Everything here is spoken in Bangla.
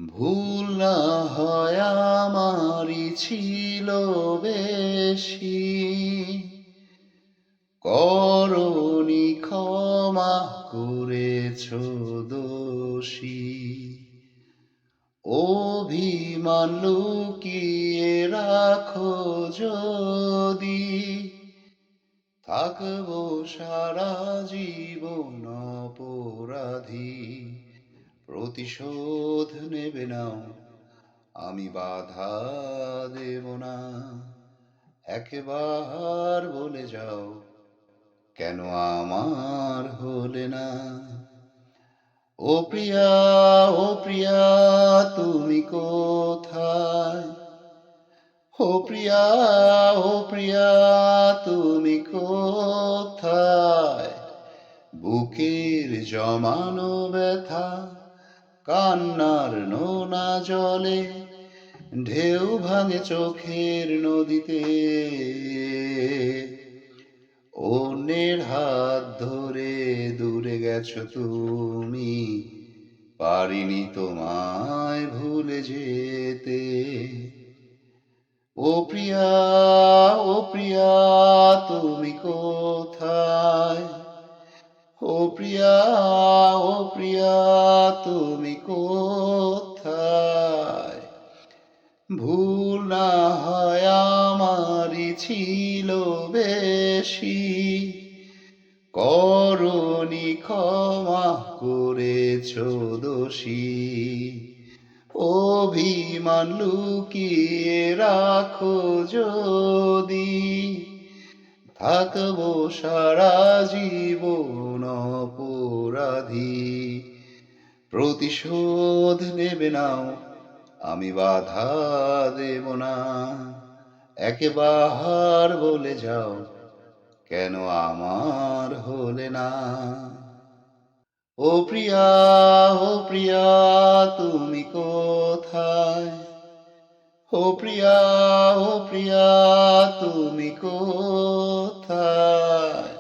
ভুল না হয় আমারই ছিল বেশি, করনি ক্ষমা করেছ দোষী। অভিমান লুকিয়ে রাখো যদি, থাকবো সারা জীবন অপরাধী। প্রতিশোধ নেবে নাও, আমি বাধা দেব না। একবার বলে যাও, কেন আমার হলে না। ও প্রিয়া, ও প্রিয়া, তুমি কোথায়? ও প্রিয়া, ও প্রিয়া, তুমি কোথায়? বুকের জমানো ব্যথা কান্নার নোনা জলে ঢেউ ভাঙে চোখের নদীতে। অন্যের হাত ধরে দূরে গেছো তুমি, পারিনি তোমায় ভুলে যেতে। ও প্রিয়া, ও প্রিয়া, তুমি কোথায়? ও প্রিয়া, ও প্রিয়া, তুমি কোথায়? ভুল না হয় আমারই ছিল বেশি, করনি ক্ষমা করেছ দোষী। অভিমান লুকিয়ে রাখো যদি, থাকবো সারা জীবন অপরাধী। প্রতিশোধ নেবে নাও, আমি বাধা দেব না। একবার বলে যাও, কেন আমার হলে না। ও প্রিয়া, ও প্রিয়া, তুমি কোথায়? ও প্রিয়া, ও প্রিয়া, তুমি কোথায়?